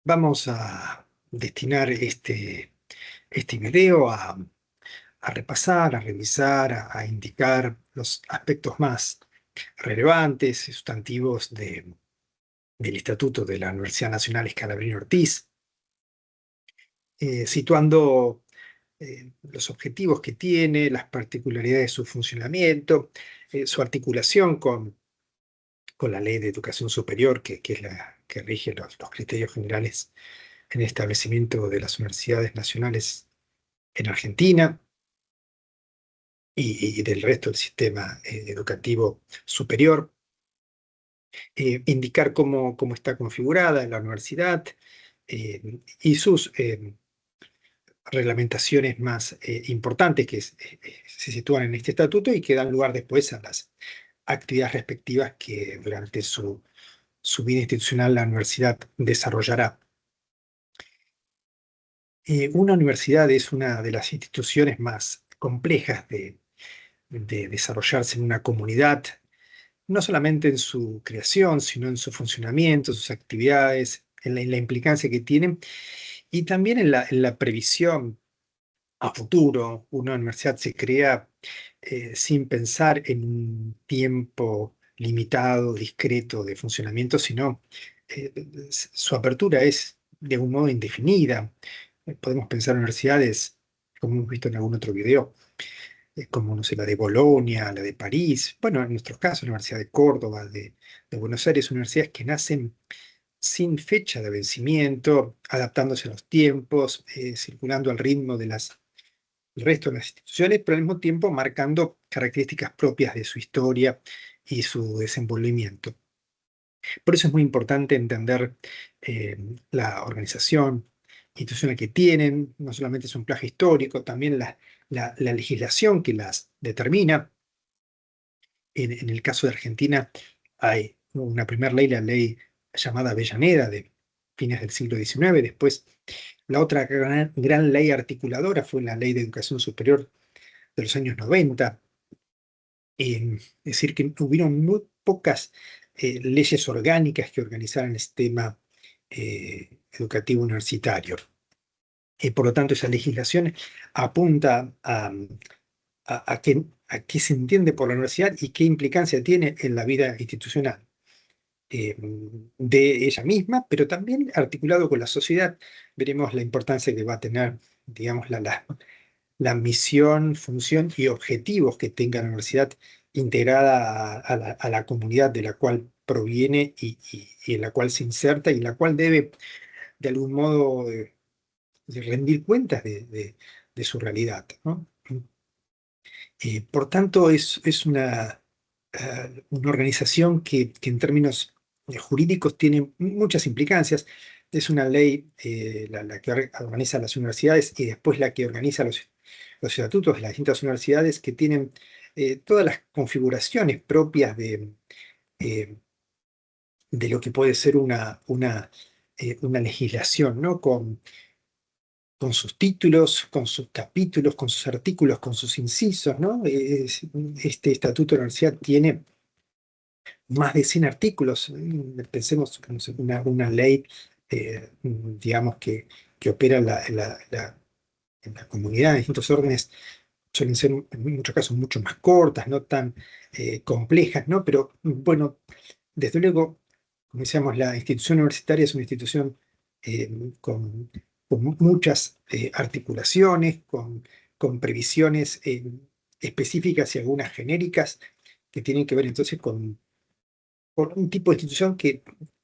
Vamos a destinar este video a repasar, a revisar, a indicar los aspectos más relevantes y sustantivos del Estatuto de la Universidad Nacional Scalabrini Ortiz, situando los objetivos que tiene, las particularidades de su funcionamiento, su articulación con la Ley de Educación Superior, que es la que rige los criterios generales en el establecimiento de las universidades nacionales en Argentina y del resto del sistema educativo superior, indicar cómo está configurada la universidad y sus reglamentaciones más importantes se sitúan en este estatuto y que dan lugar después a las actividades respectivas que durante su vida institucional la universidad desarrollará. Una universidad es una de las instituciones más complejas de desarrollarse en una comunidad, no solamente en su creación, sino en su funcionamiento, sus actividades, en la implicancia que tienen y también en la previsión a futuro. Una universidad se crea sin pensar en un tiempo limitado, discreto de funcionamiento, sino eh, su apertura es de un modo indefinida. Podemos pensar en universidades, como hemos visto en algún otro video, como, no sé, la de Bolonia, la de París, bueno, en nuestros casos, la Universidad de Córdoba, de Buenos Aires, universidades que nacen sin fecha de vencimiento, adaptándose a los tiempos, circulando al ritmo del resto de las instituciones, pero al mismo tiempo marcando características propias de su historia y su desenvolvimiento. Por eso es muy importante entender eh, la organización institucional que tienen, no solamente su anclaje histórico, también la legislación que las determina. En el caso de Argentina hay una primera ley, la ley llamada Avellaneda, de fines del siglo XIX. Después, la otra gran ley articuladora fue la Ley de Educación Superior de los años 90. Es decir, que hubieron muy pocas leyes orgánicas que organizaran el sistema educativo universitario. Por lo tanto, esa legislación apunta a qué se entiende por la universidad y qué implicancia tiene en la vida institucional eh, de ella misma, pero también articulado con la sociedad. Veremos la importancia que va a tener, digamos, la misión, función y objetivos que tenga la universidad integrada a la comunidad de la cual proviene y en la cual se inserta y en la cual debe, de algún modo, de rendir cuentas de su realidad, ¿no? Por tanto, es una organización que en términos jurídicos tiene muchas implicancias. Es una ley, la que organiza las universidades y después la que organiza los estatutos de las distintas universidades que tienen todas las configuraciones propias eh, de lo que puede ser una legislación, ¿no? Con sus títulos, con sus capítulos, con sus artículos, con sus incisos, ¿no? Este estatuto de la universidad tiene más de 100 artículos. Pensemos que no sé, una ley, digamos, que opera en la comunidad, en distintos órdenes, suelen ser en muchos casos mucho más cortas, no tan complejas, ¿no? Pero bueno, desde luego, como decíamos, la institución universitaria es una institución eh, con muchas articulaciones, con previsiones específicas y algunas genéricas que tienen que ver entonces con un tipo de institución que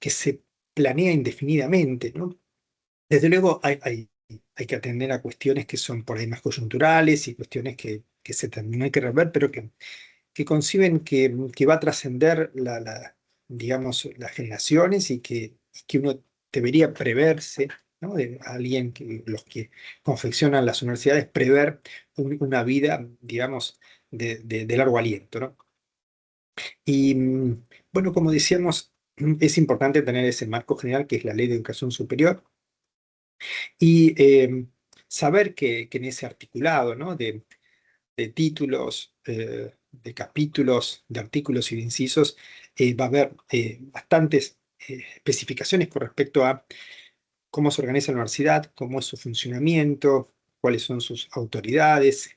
se planea indefinidamente, ¿no? Desde luego hay que atender a cuestiones que son por ahí más coyunturales y cuestiones que se tendrán hay que rever, pero que conciben que va a trascender digamos, las generaciones y que uno debería preverse, ¿no? De alguien los que confeccionan las universidades, prever una vida, digamos, de largo aliento, ¿no? Y bueno, como decíamos, es importante tener ese marco general que es la Ley de Educación Superior y saber que en ese articulado, ¿no? de títulos, de capítulos, de artículos y de incisos, va a haber bastantes especificaciones con respecto a cómo se organiza la universidad, cómo es su funcionamiento, cuáles son sus autoridades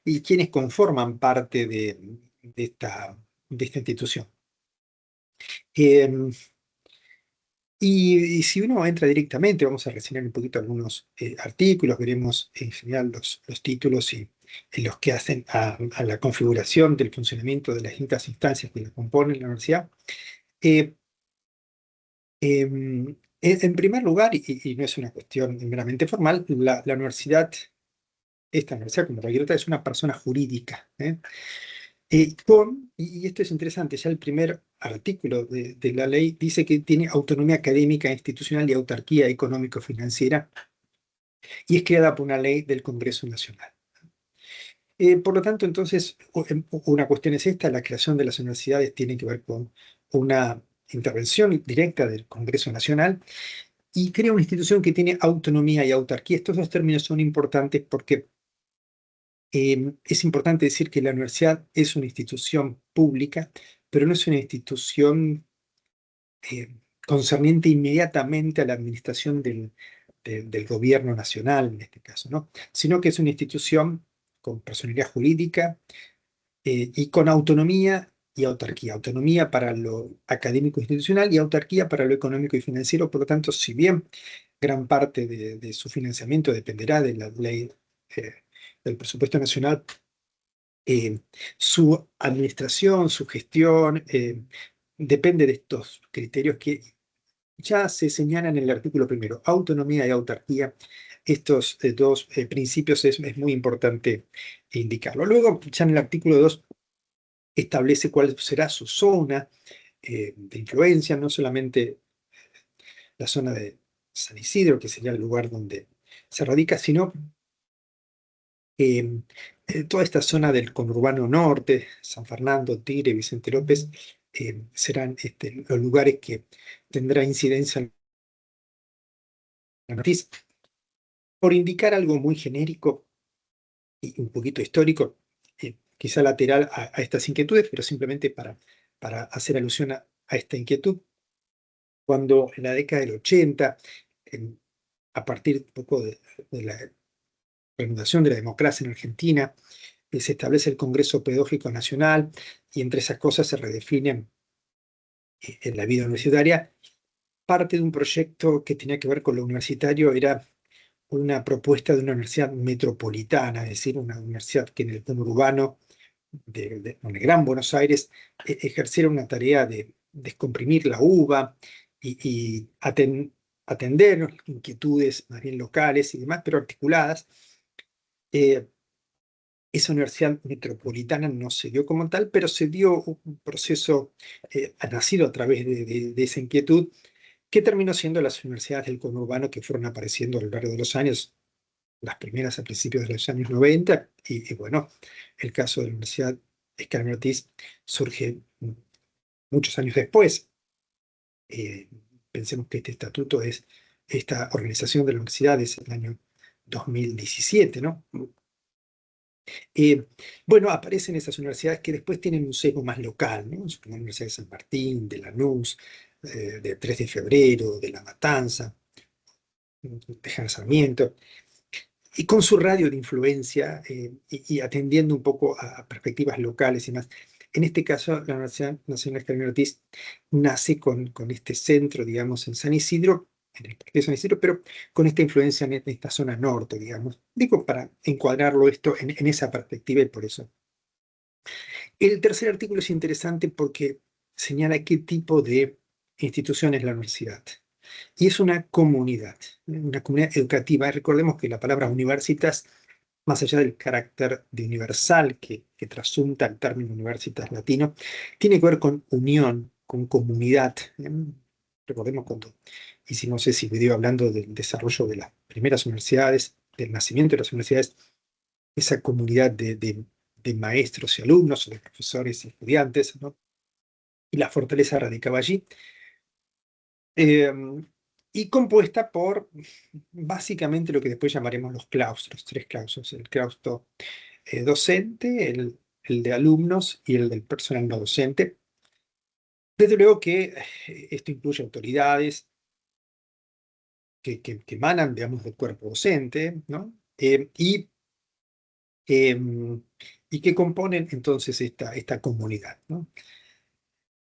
y quiénes conforman parte de esta institución. Eh, y si uno entra directamente, vamos a reseñar un poquito algunos artículos, veremos en general los títulos y los que hacen a la configuración del funcionamiento de las distintas instancias que la componen la universidad. Eh, en primer lugar, y no es una cuestión meramente formal, la universidad, esta universidad como cualquier otra, es una persona jurídica, ¿eh? Y esto es interesante, ya el primer artículo de la ley dice que tiene autonomía académica, institucional y autarquía económico-financiera, y es creada por una ley del Congreso Nacional. Por lo tanto, entonces, una cuestión es esta: la creación de las universidades tiene que ver con una intervención directa del Congreso Nacional y crea una institución que tiene autonomía y autarquía. Estos dos términos son importantes porque es importante decir que la universidad es una institución pública, pero no es una institución concerniente inmediatamente a la administración del gobierno nacional, en este caso, ¿no? Sino que es una institución con personalidad jurídica y con autonomía y autarquía. Autonomía para lo académico institucional y autarquía para lo económico y financiero. Por lo tanto, si bien gran parte de su financiamiento dependerá de la ley eh, del presupuesto nacional, eh, su administración, su gestión, depende de estos criterios que ya se señalan en el artículo primero: autonomía y autarquía. Estos dos principios es muy importante indicarlo. Luego, ya en el artículo 2 establece cuál será su zona de influencia, no solamente la zona de San Isidro, que sería el lugar donde se radica, sino toda esta zona del conurbano norte, San Fernando, Tigre, Vicente López, serán los lugares que tendrá incidencia en la noticia. Por indicar algo muy genérico y un poquito histórico, quizá lateral a estas inquietudes, pero simplemente para hacer alusión a esta inquietud, cuando en la década del 80, a partir un poco de la reanudación de la democracia en Argentina, se establece el Congreso Pedagógico Nacional y entre esas cosas se redefinen en la vida universitaria. Parte de un proyecto que tenía que ver con lo universitario era una propuesta de una universidad metropolitana, es decir, una universidad que en el conurbano en el Gran Buenos Aires ejerciera una tarea de descomprimir la uva y atender inquietudes más bien locales y demás, pero articuladas. Esa universidad metropolitana no se dio como tal, pero se dio un proceso nacido a través de esa inquietud, que terminó siendo las universidades del conurbano que fueron apareciendo a lo largo de los años, las primeras a principios de los años 90, y bueno, el caso de la Universidad Escalabrino Ortiz surge muchos años después. Eh, Pensemos que este estatuto esta organización de la universidad es el año 2017, ¿no? Bueno, aparecen esas universidades que después tienen un sesgo más local, ¿no? La Universidad de San Martín, de Lanús, de 3 de Febrero, de La Matanza, de General Sarmiento, y con su radio de influencia y atendiendo un poco a perspectivas locales y más. En este caso, la Universidad Nacional Escalabrino Ortiz nace con este centro, digamos, en San Isidro, en el Parque de San Isidro, pero con esta influencia en esta zona norte, digamos. Digo, para encuadrarlo esto en esa perspectiva, y por eso. El tercer artículo es interesante porque señala qué tipo de institución es la universidad. Y es una comunidad educativa. Recordemos que la palabra universitas, más allá del carácter de universal que trasunta el término universitas latino, tiene que ver con unión, con comunidad. Recordemos cuando hicimos ese video hablando del desarrollo de las primeras universidades, del nacimiento de las universidades, esa comunidad de maestros y alumnos, o de profesores y estudiantes, ¿no? Y la fortaleza radicaba allí. Eh, y compuesta por básicamente lo que después llamaremos los claustros, 3 claustros: el claustro docente, el de alumnos y el del personal no docente. Desde luego que esto incluye autoridades, que emanan, digamos, del cuerpo docente, ¿no? Em, y que componen entonces esta comunidad, ¿no?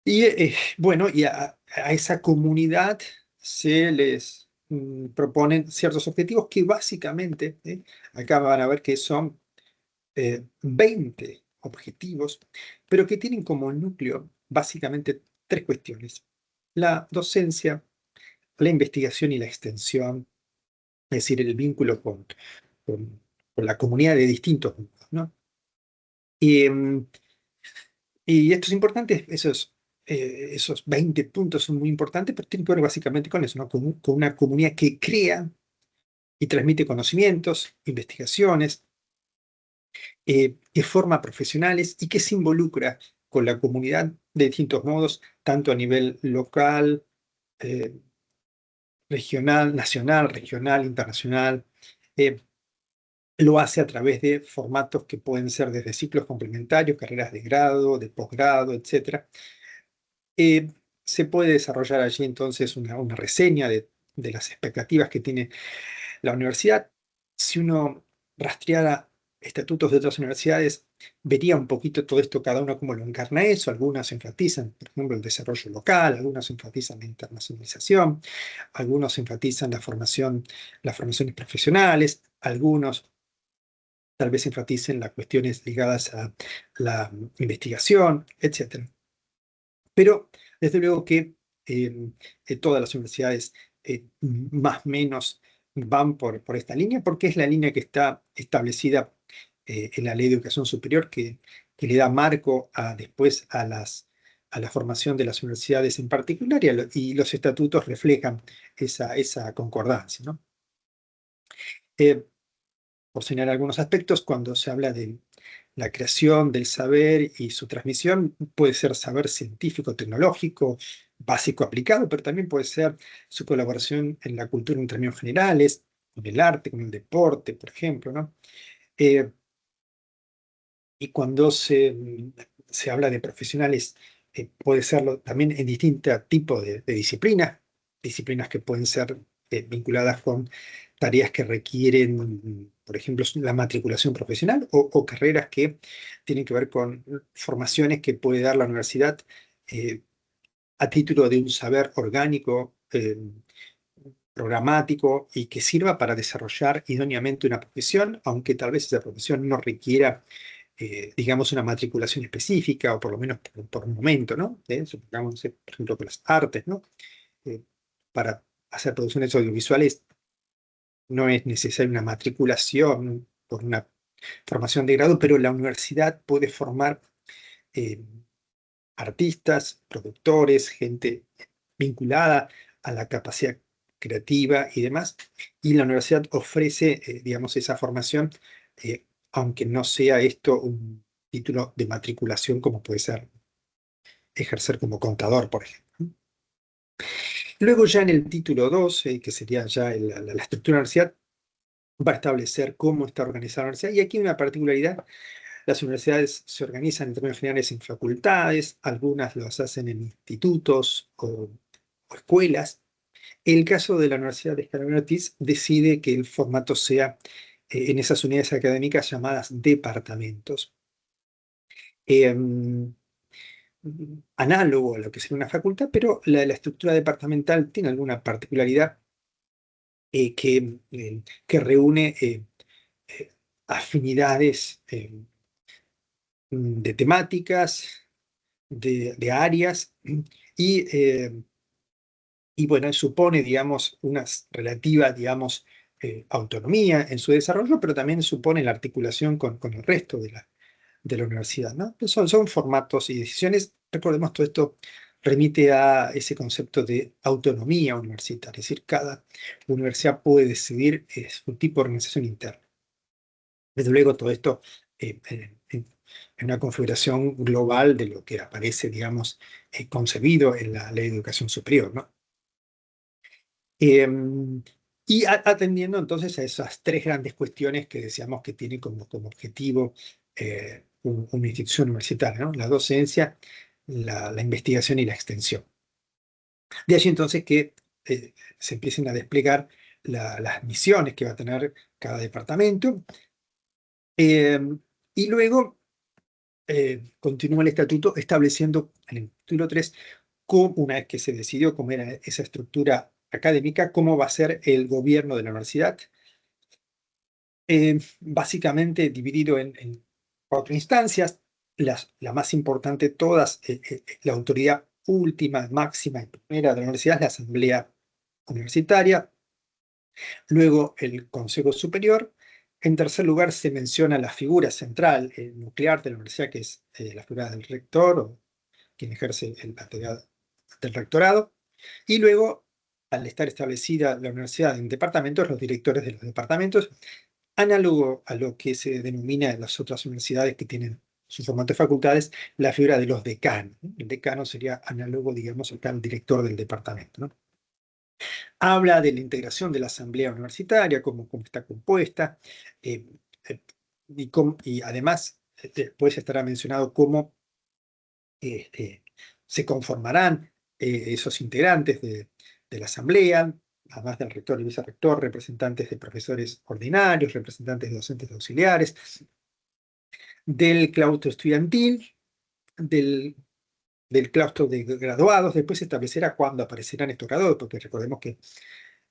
Y bueno, y a esa comunidad se les proponen ciertos objetivos que básicamente, acá van a ver que son 20 objetivos, pero que tienen como núcleo básicamente tres cuestiones: la docencia, la investigación y la extensión, es decir, el vínculo con, con la comunidad de distintos grupos, ¿no? Y, y esto es importante, esos 20 puntos son muy importantes, pero tienen que ver básicamente con eso, ¿no? Con una comunidad que crea y transmite conocimientos, investigaciones, que forma profesionales y que se involucra con la comunidad de distintos modos, tanto a nivel local, eh, regional, nacional, regional, internacional. Eh, lo hace a través de formatos que pueden ser desde ciclos complementarios, carreras de grado, de posgrado, etc. Eh, Se puede desarrollar allí entonces una reseña de las expectativas que tiene la universidad. Si uno rastreara estatutos de otras universidades, vería un poquito todo esto, cada uno cómo lo encarna eso. Algunas enfatizan, por ejemplo, el desarrollo local, algunas enfatizan la internacionalización, algunos enfatizan la formación, las formaciones profesionales, algunos tal vez enfaticen las cuestiones ligadas a la investigación, etc. Pero desde luego que todas las universidades más o menos van por esta línea, porque es la línea que está establecida en la Ley de Educación Superior, que le da marco después a la formación de las universidades en particular, y los estatutos reflejan esa concordancia, ¿no? Eh, por señalar algunos aspectos, cuando se habla de la creación del saber y su transmisión, puede ser saber científico, tecnológico, básico, aplicado, pero también puede ser su colaboración en la cultura en términos generales, con el arte, con el deporte, por ejemplo, ¿no? Eh, y cuando se habla de profesionales, puede serlo también en distintos tipos de disciplinas, disciplinas que pueden ser vinculadas con tareas que requieren, por ejemplo, la matriculación profesional, o carreras que tienen que ver con formaciones que puede dar la universidad eh, a título de un saber orgánico, programático, y que sirva para desarrollar idóneamente una profesión, aunque tal vez esa profesión no requiera digamos, una matriculación específica, o por lo menos por un momento, ¿no? Supongamos, por ejemplo, con las artes, ¿no? Eh, para hacer producciones audiovisuales no es necesaria una matriculación por una formación de grado, pero la universidad puede formar eh, artistas, productores, gente vinculada a la capacidad creativa y demás, y la universidad ofrece, digamos, esa formación, aunque no sea esto un título de matriculación como puede ser ejercer como contador, por ejemplo. Luego ya en el título 2, que sería ya la estructura de la universidad, va a establecer cómo está organizada la universidad, y aquí hay una particularidad. Las universidades se organizan en términos generales en facultades, algunas las hacen en institutos o escuelas. El caso de la Universidad de Escalabrini Ortiz decide que el formato sea en esas unidades académicas llamadas departamentos. Eh, Análogo a lo que sería una facultad, pero la estructura departamental tiene alguna particularidad que reúne eh, afinidades de temáticas, de áreas, y, eh, y bueno, supone, digamos, una relativa, digamos, autonomía en su desarrollo, pero también supone la articulación con el resto de la universidad, ¿no? Son formatos y decisiones. Recordemos, todo esto remite a ese concepto de autonomía universitaria, es decir, cada universidad puede decidir su tipo de organización interna. Desde luego, todo esto en una configuración global de lo que aparece, digamos, concebido en la Ley de Educación Superior, ¿no? Y atendiendo entonces a esas tres grandes cuestiones que decíamos que tiene como objetivo una institución universitaria, ¿no? La docencia, la investigación y la extensión. De allí entonces que se empiecen a desplegar las misiones que va a tener cada departamento. Y luego continúa el estatuto estableciendo en el título 3, una vez que se decidió cómo era esa estructura académica, cómo va a ser el gobierno de la universidad, básicamente dividido en 4 instancias. La más importante de todas, la autoridad última, máxima y primera de la universidad es la asamblea universitaria, luego el consejo superior. En tercer lugar se menciona la figura central, nuclear de la universidad, que es la figura del rector o quien ejerce la actividad del rectorado. Y luego, al estar establecida la universidad en departamentos, los directores de los departamentos, análogo a lo que se denomina en las otras universidades que tienen su formato de facultades, la figura de los decanos, ¿no? El decano sería análogo, digamos, al director del departamento, ¿no? Habla de la integración de la asamblea universitaria, cómo está compuesta, eh, eh, y además después estará mencionado cómo se conformarán esos integrantes de la asamblea, además del rector y vicerrector, representantes de profesores ordinarios, representantes de docentes auxiliares, del claustro estudiantil, del claustro de graduados. Después se establecerá cuándo aparecerán estos graduados, porque recordemos que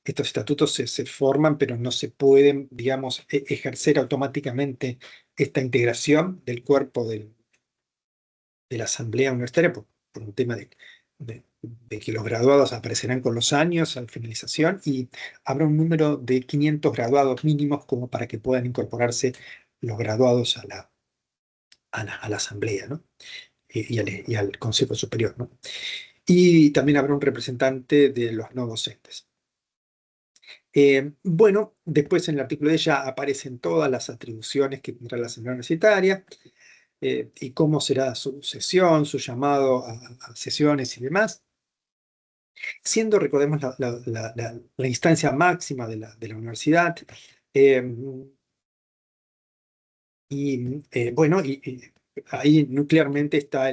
estos estatutos se forman, pero no se pueden, digamos, ejercer automáticamente esta integración del cuerpo de la asamblea universitaria por un tema de que los graduados aparecerán con los años a finalización y habrá un número de 500 graduados mínimos como para que puedan incorporarse los graduados a la asamblea, ¿no? Y al Consejo Superior, ¿no? Y también habrá un representante de los no docentes. Bueno, después en el artículo de ella aparecen todas las atribuciones que tendrá la Asamblea Universitaria y cómo será su sesión, su llamado a sesiones y demás, siendo, recordemos, la instancia máxima de la universidad. eh, bueno, ahí nuclearmente está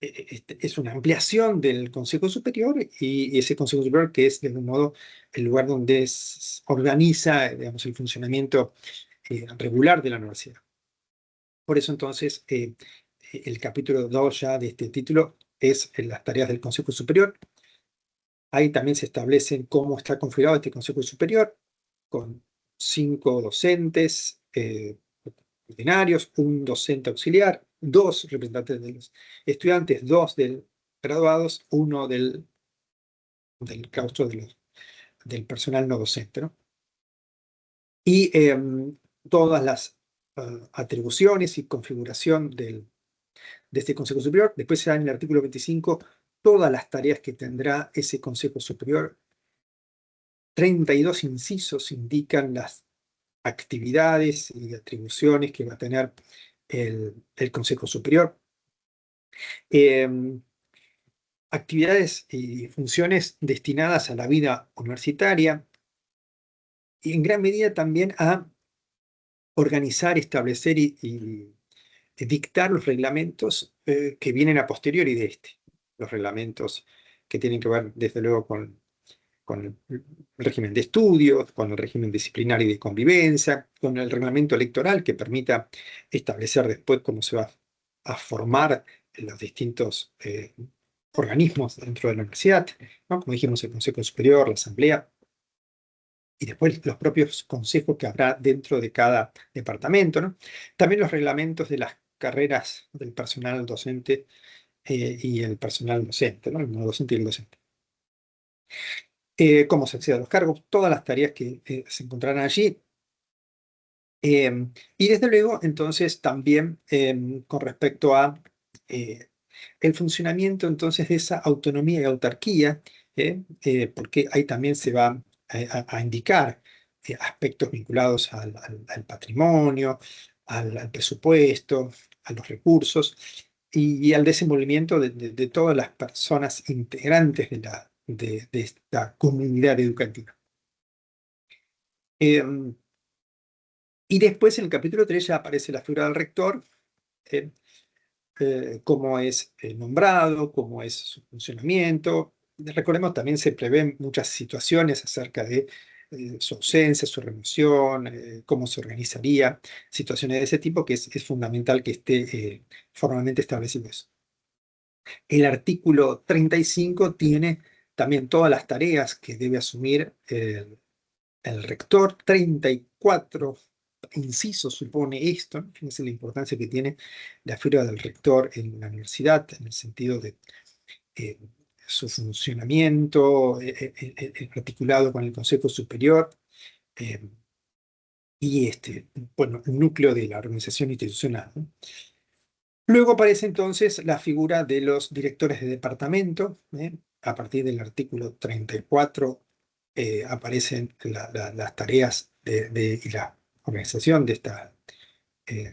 es una ampliación del Consejo Superior y ese Consejo Superior que es de algún modo el lugar donde organiza, digamos, el funcionamiento regular de la universidad. Por eso entonces el capítulo 2 ya de este título es las tareas del Consejo Superior. Ahí también se establecen cómo está configurado este Consejo Superior, con 5 docentes ordinarios, un docente auxiliar, 2 representantes de los estudiantes, 2 del graduados, 1 del claustro del personal no docente, ¿no? Y todas las atribuciones y configuración de este Consejo Superior. Después se da en el artículo 25 todas las tareas que tendrá ese Consejo Superior. 32 incisos indican las actividades y atribuciones que va a tener el Consejo Superior. Actividades y funciones destinadas a la vida universitaria y en gran medida también a organizar, establecer y dictar los reglamentos que vienen a posteriori de este. Los reglamentos que tienen que ver, desde luego, con el régimen de estudios, con el régimen disciplinario y de convivencia, con el reglamento electoral que permita establecer después cómo se va a formar los distintos organismos dentro de la universidad, ¿no? Como dijimos, el Consejo Superior, la Asamblea, y después los propios consejos que habrá dentro de cada departamento, ¿no? También los reglamentos de las carreras del personal docente y el personal docente, ¿no? El no docente y el docente. Cómo se accede a los cargos, todas las tareas que se encontrarán allí. Y desde luego, entonces, también con respecto a el funcionamiento entonces de esa autonomía y autarquía, porque ahí también se va a indicar aspectos vinculados al patrimonio, al presupuesto, a los recursos y al desenvolvimiento de todas las personas integrantes de esta comunidad educativa. Y después en el capítulo 3 ya aparece la figura del rector, cómo es nombrado, cómo es su funcionamiento, recordemos, también se prevén muchas situaciones acerca de su ausencia, su remoción, cómo se organizaría, situaciones de ese tipo que es fundamental que esté formalmente establecido eso. El artículo 35 tiene también todas las tareas que debe asumir el rector. 34 incisos supone esto, ¿no? Fíjense la importancia que tiene la figura del rector en la universidad, en el sentido de eh, su funcionamiento, articulado con el Consejo Superior, eh, y bueno, el núcleo de la organización institucional, ¿no? Luego aparece entonces la figura de los directores de departamento. A partir del artículo 34 aparecen las tareas y la organización de esta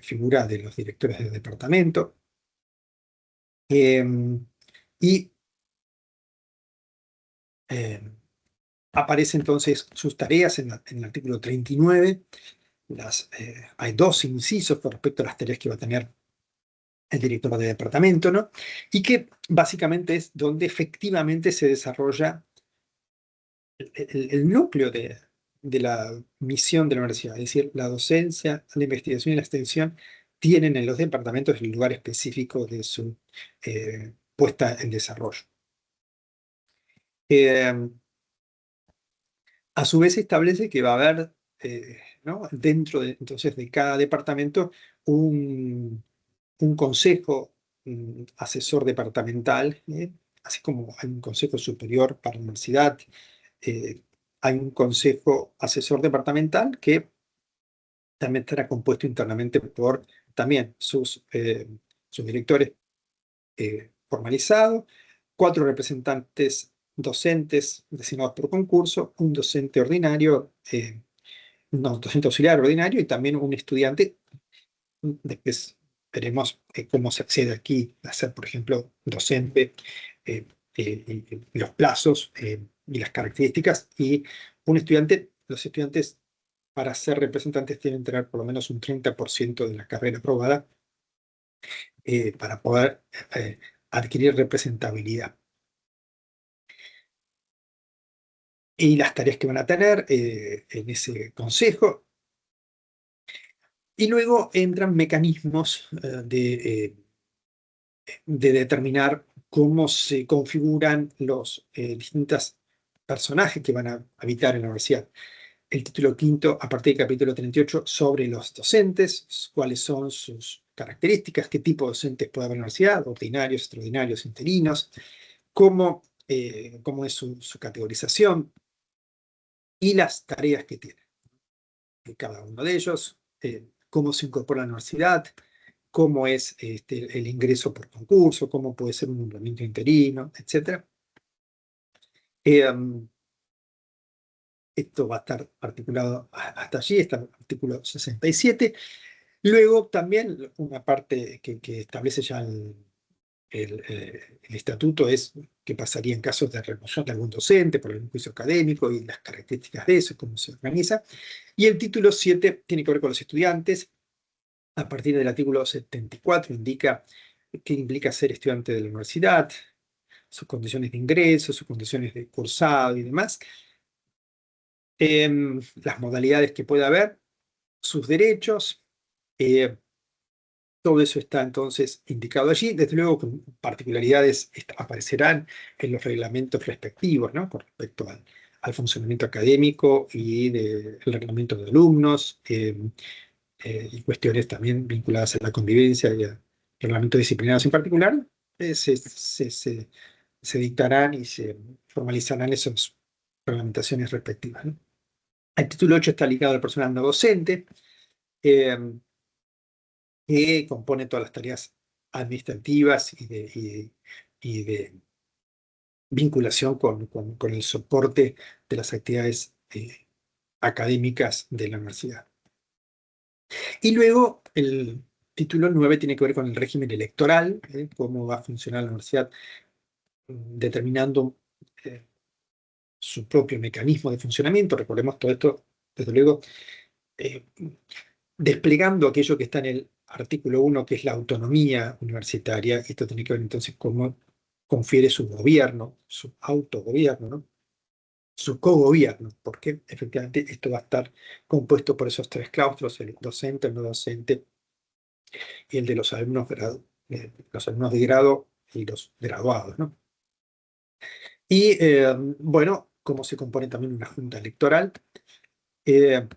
figura de los directores de departamento. Eh, y eh, aparecen entonces sus tareas en el artículo 39. Hay dos incisos con respecto a las tareas que va a tener el director de departamento, ¿no? Y que básicamente es donde efectivamente se desarrolla el núcleo de la misión de la universidad, es decir, la docencia, la investigación y la extensión tienen en los departamentos el lugar específico de su puesta en desarrollo. Eh, a su vez establece que va a haber, ¿no? Dentro entonces de cada departamento un consejo asesor departamental, así como hay un consejo superior para la universidad. Hay un consejo asesor departamental que también estará compuesto internamente por también sus directores formalizados, 4 representantes docentes designados por concurso, un docente ordinario, no, docente auxiliar ordinario y también un estudiante. Después veremos cómo se accede aquí a ser, por ejemplo, docente, los plazos y las características. Y los estudiantes para ser representantes tienen que tener por lo menos un 30% de la carrera aprobada para poder adquirir representabilidad. Y las tareas que van a tener en ese consejo. Y luego entran mecanismos de determinar cómo se configuran los distintos personajes que van a habitar en la universidad. El título quinto, a partir del capítulo 38, sobre los docentes, cuáles son sus características, qué tipo de docentes puede haber en la universidad, ordinarios, extraordinarios, interinos, cómo es su categorización y las tareas que tiene cada uno de ellos, cómo se incorpora a la universidad, cómo es el ingreso por concurso, cómo puede ser un nombramiento interino, etc. Esto va a estar articulado hasta allí, está el artículo 67. Luego también una parte que establece ya el estatuto es qué pasaría en casos de remoción de algún docente por algún juicio académico y las características de eso, cómo se organiza. Y el título 7 tiene que ver con los estudiantes. A partir del artículo 74 indica qué implica ser estudiante de la universidad, sus condiciones de ingreso, sus condiciones de cursado y demás, las modalidades que puede haber, sus derechos, todo eso está entonces indicado allí. Desde luego que particularidades aparecerán en los reglamentos respectivos, ¿no? Con respecto al funcionamiento académico y del reglamento de alumnos, y cuestiones también vinculadas a la convivencia y a reglamentos disciplinarios en particular, se dictarán y se formalizarán esas reglamentaciones respectivas, ¿no? El título 8 está ligado al personal no docente, eh, que compone todas las tareas administrativas y de vinculación con el soporte de las actividades académicas de la universidad. Y luego el título 9 tiene que ver con el régimen electoral, cómo va a funcionar la universidad, determinando su propio mecanismo de funcionamiento. Recordemos todo esto, desde luego, eh, desplegando aquello que está en el artículo 1, que es la autonomía universitaria. Esto tiene que ver entonces cómo confiere su gobierno, su autogobierno, ¿no? Su cogobierno, porque efectivamente esto va a estar compuesto por esos tres claustros, el docente, el no docente y el de los alumnos de grado y los graduados, ¿no? Y bueno, cómo se compone también una junta electoral, eh,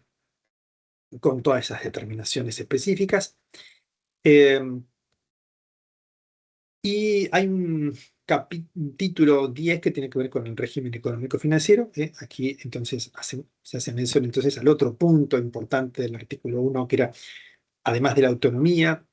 con todas esas determinaciones específicas. Eh, y hay un título 10 que tiene que ver con el régimen económico-financiero. Aquí entonces se hace mención entonces al otro punto importante del artículo 1, que era, además de la autonomía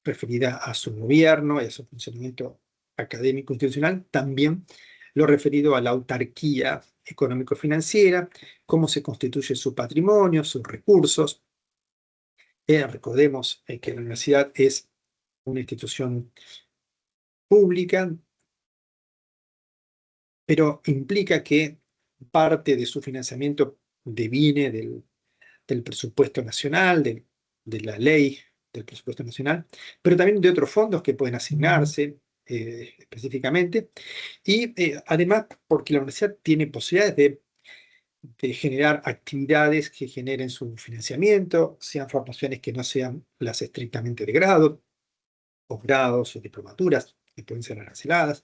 referida a su gobierno y a su funcionamiento académico institucional, también lo referido a la autarquía económico-financiera, cómo se constituye su patrimonio, sus recursos. Recordemos que la universidad es una institución pública, pero implica que parte de su financiamiento deviene del presupuesto nacional, de la ley del presupuesto nacional, pero también de otros fondos que pueden asignarse específicamente, y además porque la universidad tiene posibilidades de generar actividades que generen su financiamiento, sean formaciones que no sean las estrictamente de grado, posgrados o diplomaturas, que pueden ser aranceladas,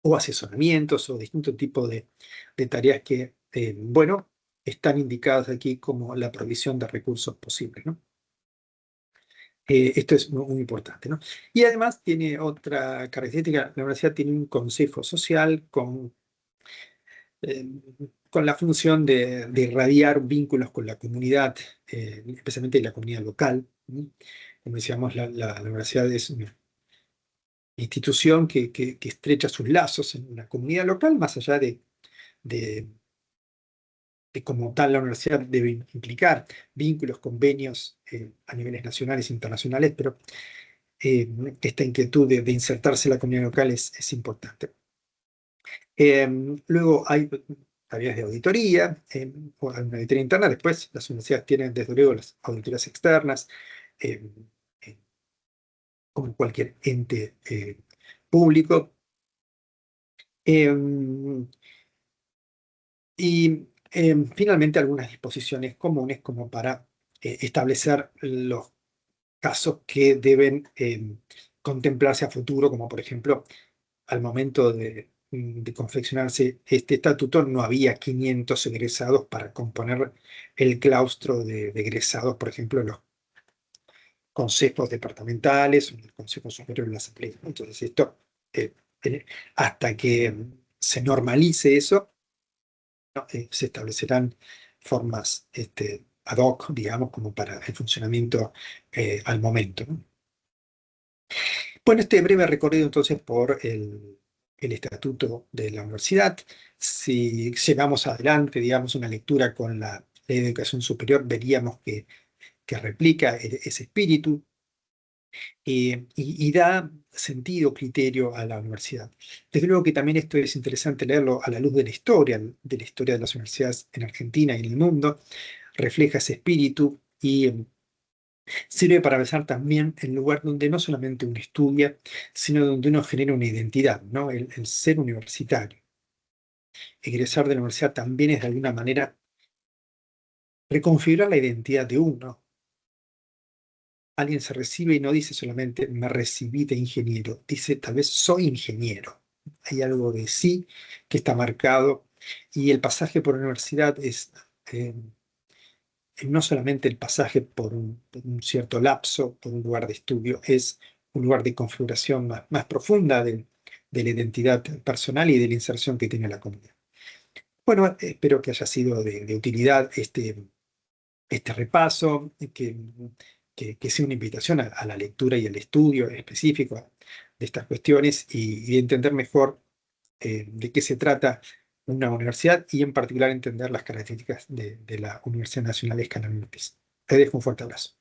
o asesoramientos o distintos tipos de tareas que, bueno, están indicadas aquí como la provisión de recursos posibles, ¿no? Esto es muy importante, ¿no? Y además tiene otra característica: la universidad tiene un consejo social eh, con la función de irradiar vínculos con la comunidad, especialmente la comunidad local, ¿no? Como decíamos, la universidad es una institución que estrecha sus lazos en la comunidad local, más allá de como tal la universidad debe implicar vínculos, convenios a niveles nacionales e internacionales, pero esta inquietud de insertarse en la comunidad local es importante. Luego hay tareas de auditoría, o una auditoría interna. Después las universidades tienen desde luego las auditorías externas, eh, eh, como cualquier ente público. Em, Y finalmente algunas disposiciones comunes como para establecer los casos que deben contemplarse a futuro, como por ejemplo, al momento de confeccionarse este estatuto no había 500 egresados para componer el claustro de egresados, por ejemplo, en los consejos departamentales o en el Consejo Superior de la Asamblea. Entonces esto, eh, hasta que se normalice eso, ¿no? Se establecerán formas ad hoc, digamos, como para el funcionamiento al momento, ¿no? Bueno, este breve recorrido entonces por el estatuto de la universidad. Si llevamos adelante, digamos, una lectura con la ley de educación superior, veríamos que replica ese espíritu y da sentido, criterio a la universidad. Desde luego que también esto es interesante leerlo a la luz de la historia de las universidades en Argentina y en el mundo. Refleja ese espíritu y sirve para pensar también el lugar donde no solamente uno estudia, sino donde uno genera una identidad, ¿no? El ser universitario. Egresar de la universidad también es de alguna manera reconfigurar la identidad de uno. Alguien se recibe y no dice solamente me recibí de ingeniero, dice tal vez soy ingeniero. Hay algo de sí que está marcado, y el pasaje por la universidad es eh, no solamente el pasaje por un cierto lapso, por un lugar de estudio, es un lugar de configuración más profunda de la identidad personal y de la inserción que tiene la comunidad. Bueno, espero que haya sido de utilidad este repaso, que sea una invitación a la lectura y al estudio específico de estas cuestiones y entender mejor de qué se trata una universidad, y en particular entender las características de la Universidad Nacional Escala Norte. Te dejo un fuerte abrazo.